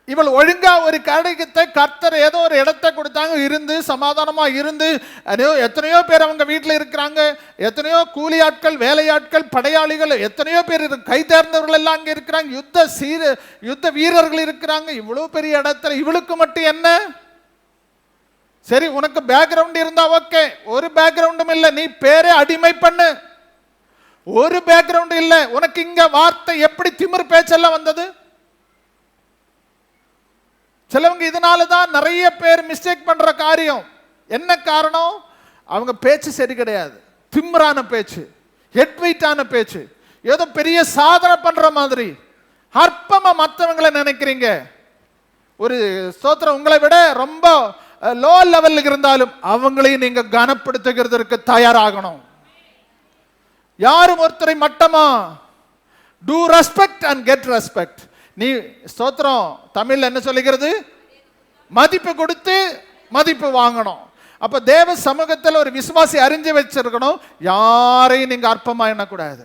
இவள் ஒழுங்கா ஒரு காரியத்தை கர்த்தர் ஏதோ ஒரு இடத்தை கொடுத்தாங்க, இருந்து சமாதானமா இருந்து. எத்தனையோ பேர் அவங்க வீட்டில் இருக்கிறாங்க, எத்தனையோ கூலி ஆட்கள், வேலையாட்கள், படையாளிகள், எத்தனையோ பேர் கை தேர்ந்தவர்கள் எல்லாம் அங்கே இருக்கிறாங்க, யுத்த வீரர்கள் இருக்கிறாங்க. இவ்வளவு பெரிய இடத்துல இவளுக்கு மட்டும் என்ன? சரி, உனக்கு பேக்ரவுண்ட் இருந்தா ஓகே. ஒரு பேக்ரவுண்டும் இல்லை, நீ பேரே அடிமை பண்ணு. ஒரு பேக்ரவுண்ட் இல்ல உனக்கு. இங்க வார்த்தை எப்படி திமிர் பேச்செல்லாம் வந்தது? சிலவங்க இதனாலதான் நிறைய பேர் மிஸ்டேக் பண்ற காரியம் என்ன காரணம்? அவங்க பேச்சு சரி கிடையாது. திமிரான பேச்சு, ஹெட்வெயிட்டான பேச்சு, ஏதோ பெரிய சாதனை பண்ற மாதிரி அற்பமா மற்றவங்களை நினைக்கிறீங்க. ஒரு ஸ்தோத்திரம், உங்களை விட ரொம்ப லோ லெவல்ல இருந்தாலும் அவங்களையும் நீங்க கனப்படுத்துகிறதுக்கு தயாராகணும். யாரும் ஒருத்தரை மட்டமா do respect and get respect. நீ ஸ்தோத்திரம் தமிழ்ல என்ன சொல்லுகிறது? மதிப்பு கொடுத்து மதிப்பு வாங்கணும். அப்ப தேவ சமூகத்தில் ஒரு விசுவாசி அறிஞ்சு வச்சிருக்கணும், யாரையும் நீங்க அற்பமா எண்ணக்கூடாது.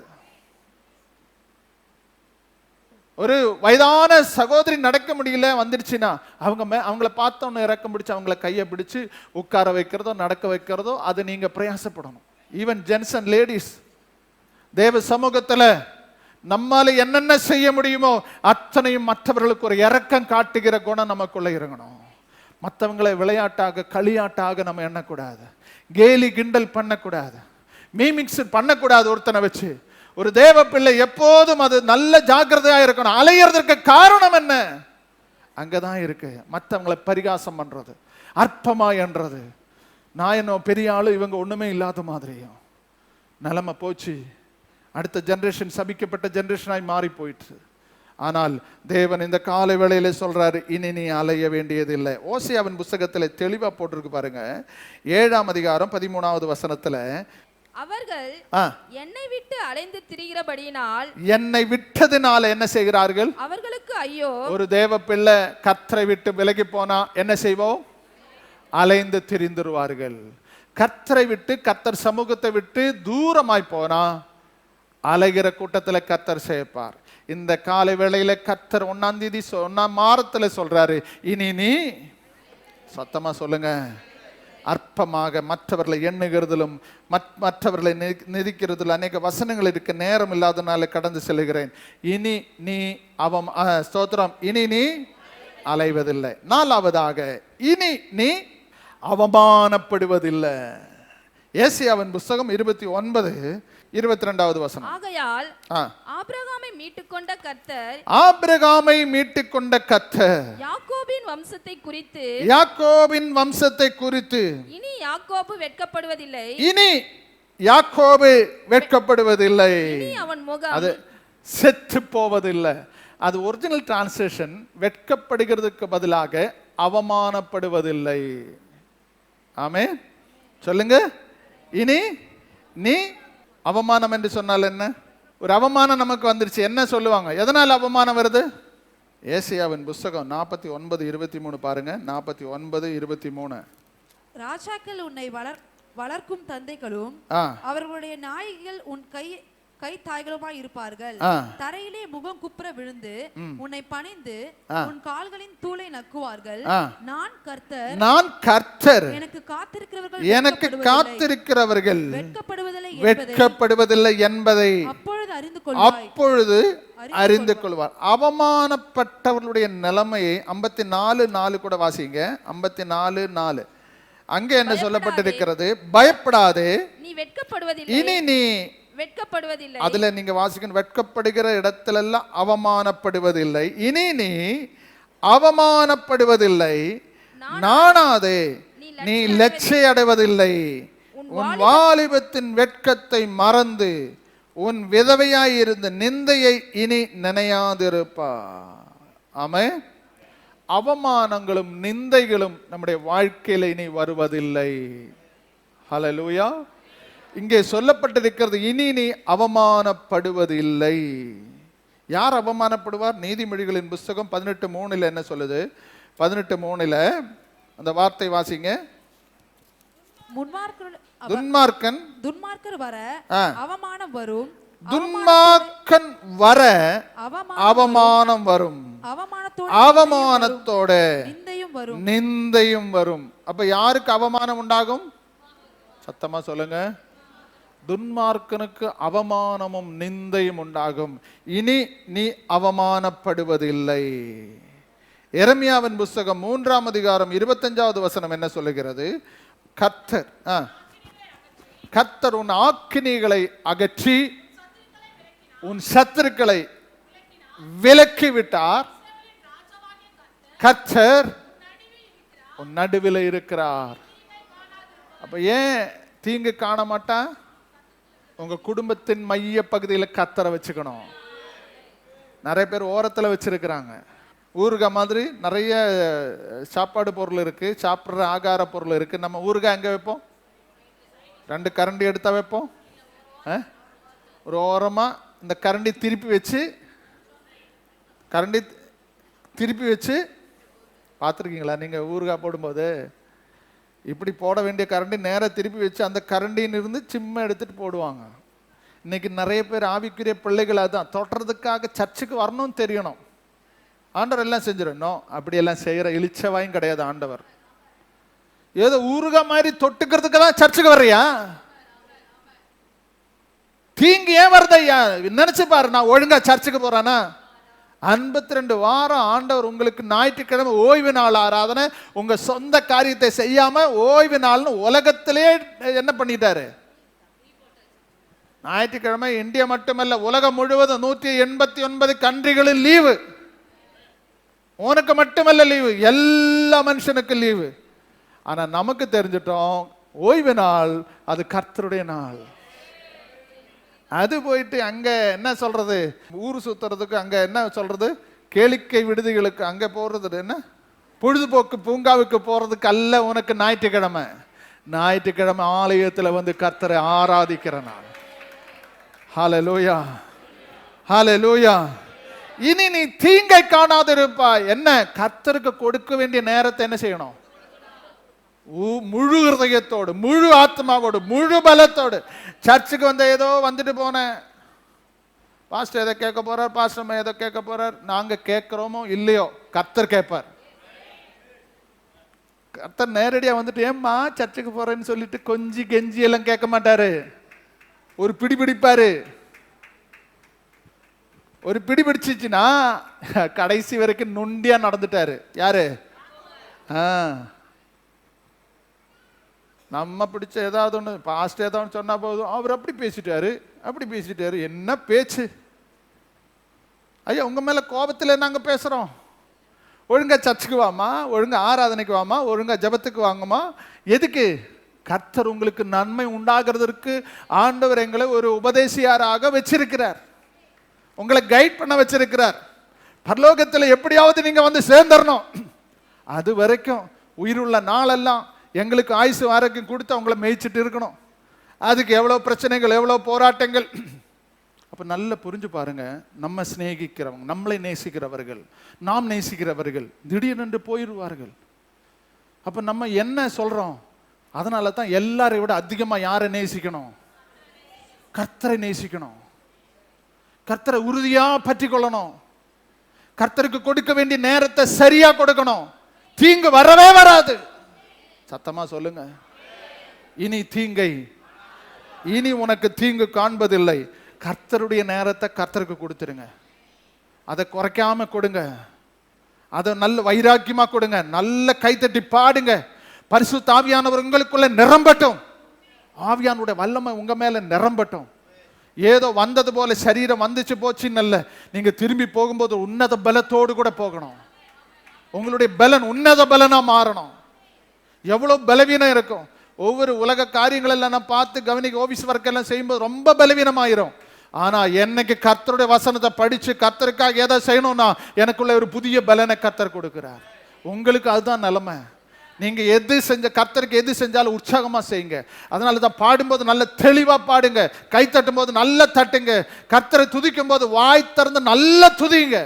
ஒரு வயதான சகோதரி நடக்க முடியல வந்துடுச்சுன்னா அவங்கள பார்த்தோன்னு இறக்கம் பிடிச்சு அவங்கள கையை பிடிச்சு உட்கார வைக்கிறதோ நடக்க வைக்கிறதோ அது நீங்க பிரயாசப்படணும். ஈவன் ஜென்ஸ் அண்ட் லேடிஸ், தேவ சமூகத்தில் நம்மால என்னென்ன செய்ய முடியுமோ அத்தனையும் மற்றவர்களுக்கு ஒரு இரக்கம் காட்டுகிற குணம் நமக்குள்ள இருக்கணும். மற்றவங்களை விளையாட்டாக களியாட்டாக நம்ம எண்ணக்கூடாது. கேலி கிண்டல் பண்ணக்கூடாது. மீமிக்ஸ் பண்ணக்கூடாது. ஒருத்தனை வச்சு ஒரு தேவ பிள்ளை எப்போதும் அது நல்ல ஜாக்கிரதையா இருக்கணும். அலையறதற்கு காரணம் என்ன? அங்கதான் இருக்கு. மற்றவங்களை பரிகாசம் பண்றது, அற்பமா என்றது, நான் என்ன பெரிய ஆளு, இவங்க ஒண்ணுமே இல்லாத மாதிரியும் நிலைமை போச்சு. அடுத்த ஜெனரேஷன் சபிக்கப்பட்ட ஜெனரேஷனாய் மாறி போயிட்டு. ஆனால் தேவன் இந்த காலை வேளையில சொல்றாரு, இனி நீ அலைய வேண்டியதில்லை. ஓசியாவின் புஸ்தகத்துல தெளிவா போட்டிருக்கு பாருங்க, 7ஆம் அதிகாரம் 13வது வசனத்துல, அவர்கள் என்னை விட்டு அலைந்து திரிகிறபடியினால், என்னை விட்டதினால என்ன செய்கிறார்கள்? அவர்களுக்கு ஐயோ. ஒரு தேவ பிள்ளை கர்த்தரை விட்டு விலகி போனா என்ன செய்வோம்? அலைந்து திரிந்துருவார்கள். கர்த்தரை விட்டு, கர்த்தர் சமூகத்தை விட்டு தூரமாய் போனா அலைகிற கூட்டத்துல கர்த்தர் சேர்ப்பார். இந்த காலை வேளையில கர்த்தர் 1ஆம் தேதி 1ஆம் வாரத்துல சொல்றாரு, இனி நீ சத்தமா சொல்லுங்க, அற்பமாக மற்றவர்களை எண்ணுகிறதிலும் மற்றவர்களை நிதிக்கிறதில் அநேக வசனங்கள் இருக்க, நேரம் இல்லாதனால கடந்து செல்கிறேன். இனி நீ ஸ்தோத்திரம், இனி நீ அலைவதில்லை. 4ஆவதாக, இனி நீ அவமானப்படுவதில்லை. ஏசாயாவின் புஸ்தகம் 29:22வது வசனம். ஆகையால் ஆபிரகாமை மீட்டுக்கொண்ட கர்த்தர், ஆபிரகாமை மீட்டுக்கொண்ட கர்த்தர் யாக்கோபின் வம்சத்தை குறித்து, யாக்கோபின் வம்சத்தை குறித்து, இனி யாக்கோபு வெட்கப்படுவதில்லை, இனி யாக்கோபு வெட்கப்படுவதில்லை, இனி அவன் முகம் அது செத்து போவதில்லை. அது ஒரிஜினல் டிரான்ஸ்லேஷன், வெட்கப்படுகிறதுக்கு பதிலாக அவமானப்படுவதில்லை. ஆமே சொல்லுங்க. இனி நீ அவமானம் என்று சொன்னால் என்ன? ஒரு அவமானம் நமக்கு வந்துருச்சு, என்ன சொல்லுவாங்க? எதனால் அவமானம் வருது? ஏசாயாவின் புஸ்தகம் 49:23 பாருங்க. 49:23. ராஜாக்கள் உன்னை வளர்க்கும் தந்தைகளும் அவர்களுடைய நாய்கள் உன் கை தாய்களுமாய் இருப்பார்கள். தரையிலே முகம் குப்புற விழுந்து உன்னை பணிந்து உன் கால்களின் தூளை நக்குவார்கள். நான் கர்த்தர், நான் கர்த்தர், எனக்கு காத்திருக்கிறவர்கள் வெட்கப்படுவதில்லை என்பதை அப்பொழுது அறிந்து கொள்வார். அவமானப்பட்டவர்களுடைய நிலைமையை 54:4 கூட வாசிங்க. 54:4 அங்க என்ன சொல்லப்பட்டிருக்கிறது? பயப்படாதே, நீ வெட்கப்படுவதில்லை, இனி நீ வெட்கப்படுவதில்லை. அதுல நீங்க வாசிக்கணும், வெட்கப்படுகிற இடத்துல எல்லாம் அவமானப்படுவதில்லை, இனி நீ அவமானப்படுவதில்லை, நாணாதே, நீ லட்சை அடைவதில்லை, உன் வாலிபத்தின் வெட்கத்தை மறந்து உன் விதவையாய் இருந்த நிந்தையை இனி நினையாதிருப்பா. ஆமென். அவமானங்களும் நிந்தைகளும் நம்முடைய வாழ்க்கையில இனி வருவதில்லை. ஹல்லேலூயா. இங்கே சொல்லப்பட்டிருக்கிறது, இனி நீ அவமானப்படுவதில்லை. யார் அவமானப்படுவார்? நீதிமொழிகளின் புஸ்தகம் 18:3 என்ன சொல்லுது? 18:3 அந்த வார்த்தை வாசிங்க. துன்மார்க்கர் வர அவமானம் வரும், துன்மார்க்கன் வர அவமானம் வரும், அவமானத்தோட நிந்தையும் வரும். அப்ப யாருக்கு அவமானம் உண்டாகும்? சத்தமா சொல்லுங்க. துன்மார்க்கனுக்கு அவமானமும் நிந்தையும் உண்டாகும். இனி நீ அவமானப்படுவதில்லை. எரேமியாவின் புஸ்தகம் 3ஆம் அதிகாரம் 25வது வசனம் என்ன சொல்லுகிறது? கர்த்தர் உன் ஆக்கினிகளை அகற்றி உன் சத்துருக்களை விலக்கி விட்டார். கர்த்தர் உன் நடுவில் இருக்கிறார். அப்ப ஏன் தீங்கு காண மாட்டா? உங்க குடும்பத்தின் மைய பகுதியில் கர்த்தரை வச்சுக்கணும். நிறைய பேர் ஓரத்தில் வச்சிருக்கிறாங்க. ஊறுகாய் மாதிரி நிறைய சாப்பாடு பொருள் இருக்கு, சாப்பிட்ற ஆகார பொருள் இருக்கு. நம்ம ஊறுகாய் எங்க வைப்போம்? 2 கரண்டி எடுத்தா வைப்போம். ஒரு ஓரமா இந்த கரண்டி திருப்பி வச்சு பார்த்துருக்கீங்களா நீங்க? ஊறுகாய் போடும்போது இப்படி போட வேண்டிய கரண்டி நேராக திருப்பி வச்சு அந்த கரண்டின்னு இருந்து சிம்ம எடுத்துட்டு போடுவாங்க. இன்னைக்கு நிறைய பேர் ஆவிக்குரிய பிள்ளைகள் அதான் தொட்டுறதுக்காக சர்ச்சுக்கு வரணும்னு தெரியணும். ஆண்டவர் எல்லாம் செஞ்சிடணும். அப்படியெல்லாம் செய்யற இழிச்சவாயும் கிடையாது ஆண்டவர். ஏதோ ஊறுகாய் மாதிரி தொட்டுக்கிறதுக்கு தான் சர்ச்சுக்கு வர்றியா? தீங்கு ஏன் வருதையா? நினைச்சு பாரு, நான் ஒழுங்கா சர்ச்சுக்கு போறானா? 52 வாரம் ஆண்டவர் உங்களுக்கு ஞாயிற்றுக்கிழமை ஓய்வு நாள் ஆராதனை, உங்க சொந்த காரியத்தை செய்யாம ஓய்வு நாள்னு உலகத்திலே என்ன பண்ணிட்டாரு? ஞாயிற்றுக்கிழமை இந்தியா மட்டுமல்ல, உலகம் முழுவதும் 189 கண்ட்ரிகளில் லீவு. உனக்கு மட்டுமல்ல லீவு, எல்லா மனுஷனுக்கும் லீவு. ஆனா நமக்கு தெரிஞ்சிட்டோம், ஓய்வு நாள் அது கர்த்தருடைய நாள். அது போயிட்டு அங்க என்ன சொல்றது, ஊர் சுத்துறதுக்கு அங்க என்ன சொல்றது, கேளிக்கை விடுதிகளுக்கு அங்க போறது, என்ன பொழுதுபோக்கு பூங்காவுக்கு போறதுக்கு அல்ல உனக்கு ஞாயிற்றுக்கிழமை. ஞாயிற்றுக்கிழமை ஆலயத்துல வந்து கர்த்தரை ஆராதிக்கிற நாள். ஹல்லேலூயா, ஹல்லேலூயா. இனி நீ தீங்கை காணாதிருப்பாய். என்ன, கர்த்தருக்கு கொடுக்க வேண்டிய நேரத்தை என்ன செய்யணும்? முழு ஹிருதயத்தோடு, முழு ஆத்மாவோடு, முழு பலத்தோடு. சர்ச்சுக்கு வந்த ஏதோ வந்துட்டு போனேன், பாஸ்டர் எதை கேட்க போறார், பாஸ்டர் எதை கேட்க போறார், நாங்க கேட்கிறோமோ இல்லையோ கர்த்தர் கேட்பார். கர்த்தர் நேரடியா வந்துட்டு ஏம்மா சர்ச்சுக்கு போறேன்னு சொல்லிட்டு கொஞ்சி கெஞ்சி எல்லாம் கேட்க மாட்டாரு. ஒரு பிடி பிடிப்பாரு. ஒரு பிடி பிடிச்சிச்சுன்னா கடைசி வரைக்கும் நொண்டியா நடந்துட்டாரு. யாரு? நம்ம பிடிச்ச ஏதாவது ஒன்று, பாஸ்ட் ஏதாவது சொன்னா போதும், அவர் அப்படி பேசிட்டாரு, அப்படி பேசிட்டாரு. என்ன பேச்சு ஐயா, உங்க மேல கோபத்தில் நாங்க பேசுறோம். ஒழுங்கா சர்ச்சுக்கு வாமா, ஒழுங்கா ஆராதனைக்கு வாமா, ஒழுங்கா ஜபத்துக்கு வாங்கம்மா. எதுக்கு? கர்த்தர் உங்களுக்கு நன்மை உண்டாகிறதுக்கு ஆண்டவர் எங்களை ஒரு உபதேசியாராக வச்சிருக்கிறார், உங்களை கைட் பண்ண வச்சிருக்கிறார். பரலோகத்தில் எப்படியாவது நீங்க வந்து சேர்ந்துடணும். அது வரைக்கும் உயிருள்ள நாளெல்லாம் எங்களுக்கு ஆயுசு ஆரோக்கியம் கொடுத்து அவங்கள மேய்ச்சிட்டு இருக்கணும். அதுக்கு எவ்வளோ பிரச்சனைகள், எவ்வளோ போராட்டங்கள். அப்போ நல்லா புரிஞ்சு பாருங்க, நம்ம சிநேகிக்கிறவங்க, நம்மளை நேசிக்கிறவர்கள், நாம் நேசிக்கிறவர்கள் திடீரென்று போயிடுவார்கள். அப்போ நம்ம என்ன சொல்றோம்? அதனால தான் எல்லாரை விட அதிகமாக யாரை நேசிக்கணும்? கர்த்தரை நேசிக்கணும். கர்த்தரை உறுதியா பற்றி கொள்ளணும். கர்த்தருக்கு கொடுக்க வேண்டிய நேரத்தை சரியா கொடுக்கணும். தீங்கு வரவே வராது. சத்தமா சொல்லுங்க. இனி தீங்கை, இனி உனக்கு தீங்கு காண்பதில்லை. கர்த்தருடைய நேரத்தை கர்த்தருக்கு கொடுத்துருங்க. அதை குறைக்காம கொடுங்க. அதை நல்ல வைராக்கியமா கொடுங்க. நல்ல கைத்தட்டி பாடுங்க. பரிசுத்த ஆவியானவர் உங்களுக்குள்ள நிரம்பட்டும். ஆவியானுடைய வல்லமை உங்க மேல நிரம்பட்டும். ஏதோ வந்தது போல சரீரம் வந்துச்சு போச்சுன்னு அல்ல, நீங்க திரும்பி போகும்போது உன்னத பலத்தோடு கூட போகணும். உங்களுடைய பலன் உன்னத பலனா மாறணும். எவ்வளவு பலவீனம் இருக்கும். ஒவ்வொரு உலக காரியங்கள் எல்லாம் நான் பார்த்து கவனிக்க, ஆபீஸ் ஒர்க் எல்லாம் செய்யும்போது ரொம்ப பலவீனமாயிரும். ஆனா என்னைக்கு கர்த்தருடைய வசனத்தை படிச்சு கர்த்தருக்காக ஏதோ செய்யணும்னா எனக்குள்ள ஒரு புதிய பலனை கர்த்தர் கொடுக்கிறார். உங்களுக்கு அதுதான் நிலைமை. நீங்க எது செஞ்ச, கர்த்தருக்கு எது செஞ்சாலும் உற்சாகமா செய்யுங்க. அதனால தான் பாடும்போது நல்ல தெளிவா பாடுங்க, கை தட்டும் போது நல்ல தட்டுங்க, கர்த்தரை துதிக்கும் போது வாய் திறந்து நல்ல துதிங்க.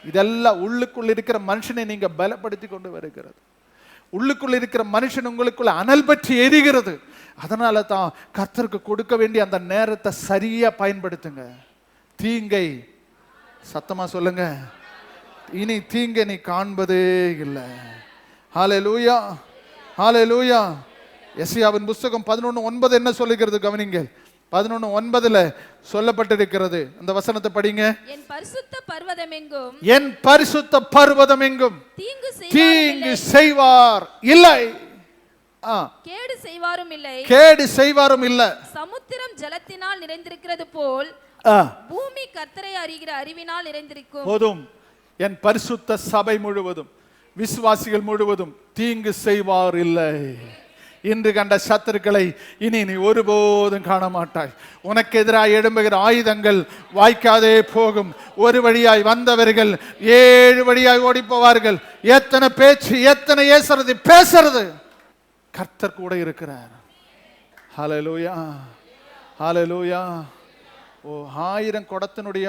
இதெல்லாம் உள்ளுக்குள்ள இருக்கிற மனுஷனை நீங்க பலப்படுத்தி கொண்டு வருகிறது. உள்ளுக்குள்ள இருக்கிற மனுஷன் உங்களுக்குள்ள அனல் பற்றி எரிகிறது. அதனால தான் கர்த்தருக்கு கொடுக்க வேண்டிய அந்த நேரத்தை சரியா பயன்படுத்துங்க. தீங்கை, சத்தமா சொல்லுங்க, இனி தீங்கை நீ காண்பதே இல்லை. ஹல்லேலூயா, ஹல்லேலூயா. எசாயாவின் புத்தகம் 11:9 என்ன சொல்லுகிறது கவனிங்க. 11:9 சொல்லப்பட்டிருக்கிறது. அந்த வசனத்தை படிங்க. என் பரிசுத்த பர்வதமெங்கும், என் பரிசுத்த பர்வதமெங்கும் தீங்கு செய்வார் இல்லை, கேடு செய்வாரும் இல்லை, கேடு செய்வாரும் இல்லை. சமுத்திரம் ஜலத்தினால் நிறைந்திருக்கிறது போல் பூமி கர்த்தரை அறிகிற அறிவினால் நிறைந்திருக்கும். போதும். என் பரிசுத்த சபை முழுவதும், விசுவாசிகள் முழுவதும் தீங்கு செய்வார் இல்லை. இன்று கண்ட சத்துருக்களை இனி நீ ஒருபோதும் காண மாட்டாய். உனக்கு எதிராக எழும்புகிற ஆயுதங்கள் வாய்க்காதே போகும். ஒரு வழியாய் வந்தவர்கள் 7 வழியாய் ஓடி போவார்கள். எத்தனை பேச்சு, எத்தனை பேசுறது. கர்த்தர் கூட இருக்கிறார். ஹல்லேலூயா, ஹல்லேலூயா. 1000 குடத்தினுடைய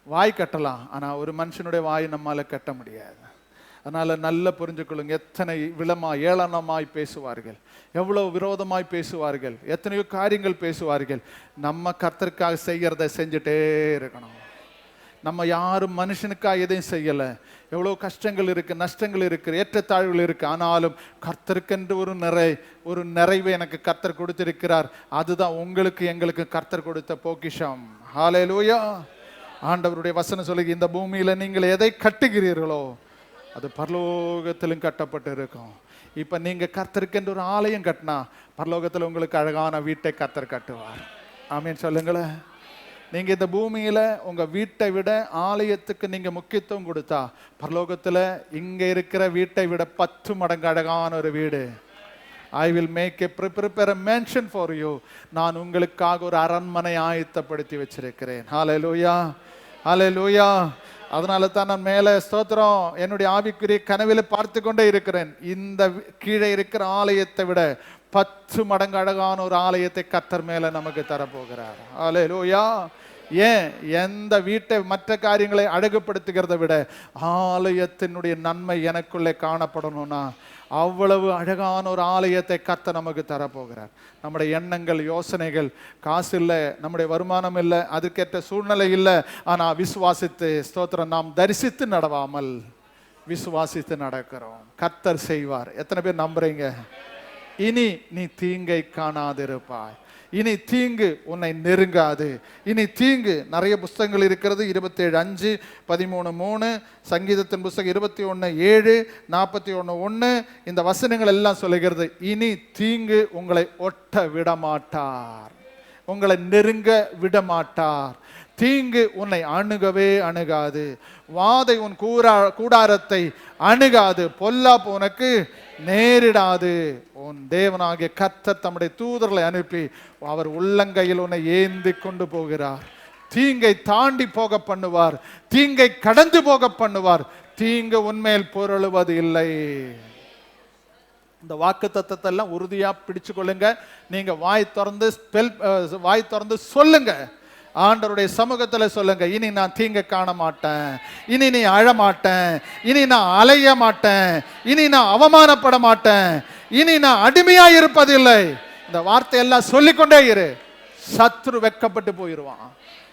வாய் கட்டலாம், ஆனா ஒரு மனுஷனுடைய வாய் நம்மால கட்ட முடியாது. அதனால நல்ல புரிஞ்சுக்கொள்ளுங்க. எத்தனை விளமா ஏளனமாய் பேசுவார்கள், எவ்வளவு விரோதமாய் பேசுவார்கள், எத்தனையோ காரியங்கள் பேசுவார்கள். நம்ம கர்த்தருக்காக செய்யறத செஞ்சுட்டே இருக்கணும். நம்ம யாரும் மனுஷனுக்காக எதையும் செய்யலை. எவ்வளோ கஷ்டங்கள் இருக்கு, நஷ்டங்கள் இருக்கு, ஏற்றத்தாழ்வுகள் இருக்கு. ஆனாலும் கர்த்தருக்கென்று ஒரு நிறைவை எனக்கு கர்த்தர் கொடுத்திருக்கிறார். அதுதான் உங்களுக்கு எங்களுக்கு கர்த்தர் கொடுத்த பொக்கிஷம். ஹல்லேலூயா. ஆண்டவருடைய வசனம் சொல்லி, இந்த பூமியில நீங்கள் எதை கட்டுகிறீர்களோ அது பரலோகத்திலும் கட்டப்பட்டு இருக்கும். இப்ப நீங்க கர்த்தருக்கு என்று ஒரு ஆலயம் கட்டினா பரலோகத்தில் உங்களுக்கு அழகான வீட்டை கர்த்தர் கட்டுவார். ஆமீன் சொல்லுங்களேன். நீங்க இந்த பூமியில உங்க வீட்டை விட ஆலயத்துக்கு நீங்க முக்கியத்துவம் கொடுத்தா, பரலோகத்துல இங்க இருக்கிற வீட்டை விட 10 மடங்கு அழகான ஒரு வீடு. I will make a prepare a mansion for you. நான் உங்களுக்காக ஒரு அரண்மனை ஆயத்தப்படுத்தி வச்சிருக்கிறேன். ஹalleluya, ஹalleluya. அதனால தான் நான் மேலே ஸ்தோத்திரம் என்னுடைய ஆவிக்குரிய கனவில பார்த்து கொண்டே இருக்கிறேன். இந்த கீழே இருக்கிற ஆலயத்தை விட 10 மடங்கு அழகான ஒரு ஆலயத்தை கர்த்தர் மேல நமக்கு தரப்போகிறார். ஹalleluya. ஏன் எந்த வீட்டை மற்ற காரியங்களை அழகுபடுத்துகிறத விட ஆலயத்தினுடைய நன்மை எனக்குள்ளே காணப்படணும்னா அவ்வளவு அழகான ஒரு ஆலயத்தை கர்த்தர் நமக்கு தரப்போகிறார். நம்முடைய எண்ணங்கள், யோசனைகள், காசு இல்லை, நம்முடைய வருமானம் இல்லை, அதுக்கேற்ற சூழ்நிலை இல்லை. ஆனால் விசுவாசித்து ஸ்தோத்திரம் நாம் தரிசித்து நடவாமல் விசுவாசித்து நடக்கிறோம். கர்த்தர் செய்வார். எத்தனை பேர் நம்புறீங்க? இனி நீ தீங்கை காணாதிருப்பாய். இனி தீங்கு உன்னை நெருங்காது. இனி தீங்கு நிறைய புஸ்தகங்கள் இருக்கிறது. 27:5, 13:3, சங்கீதத்தின் புஸ்தகம் 21:7, 41:1 இந்த வசனங்கள் எல்லாம் சொல்லுகிறது. இனி தீங்கு உங்களை ஒட்ட விடமாட்டார், உங்களை நெருங்க விடமாட்டார். தீங்கு உன்னை அணுகவே அணுகாது. வாதை உன் கூடாரத்தை அணுகாது. பொல்லாப்பு உனக்கு நேரிடாது. உன் தேவனாகிய கர்த்தர் தம்முடைய தூதர்களை அனுப்பி அவர் உள்ளங்கையில் உன்னை ஏந்தி கொண்டு போகிறார். தீங்கை தாண்டி போக பண்ணுவார், தீங்கை கடந்து போக பண்ணுவார். தீங்கு உன்மேல் பொருளுவது இல்லை. இந்த வாக்கு தத்தத்தை எல்லாம் உறுதியா பிடிச்சு கொள்ளுங்க. நீங்க வாய் திறந்து சொல்லுங்க. ஆண்டவருடைய சமூகத்துல சொல்லுங்க. இனி நான் தீங்க காண மாட்டேன், இனி நீ அழ மாட்டேன், இனி நான் அலைய மாட்டேன், இனி நான் அவமானப்பட மாட்டேன், இனி நான் அடிமையா இருப்பதில்லை. இந்த வார்த்தையெல்லாம் சொல்லிக்கொண்டே இரு. சத்ரு வெட்கப்பட்டு போயிடுவான்,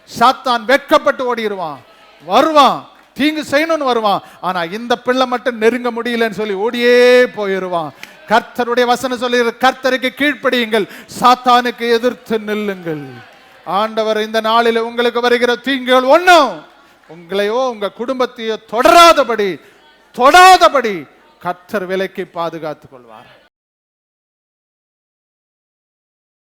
சாத்தான் வெட்கப்பட்டு ஓடிடுவான். வருவான், தீங்கு செய்யணும்னு வருவான். ஆனா இந்த பிள்ளை மட்டும் நெருங்க முடியலன்னு சொல்லி ஓடியே போயிடுவான். கர்த்தருடைய வசனம் சொல்லி, கர்த்தருக்கு கீழ்ப்படியுங்கள், சாத்தானுக்கு எதிர்த்து நில்லுங்கள். ஆண்டவர் இந்த நாளில் உங்களுக்கு வருகிற தீங்குகள் ஒண்ணும் உங்களையோ உங்க குடும்பத்தையோ தொடாதபடி கர்த்தர் விலக்கி பாதுகாத்துக் கொள்வார்.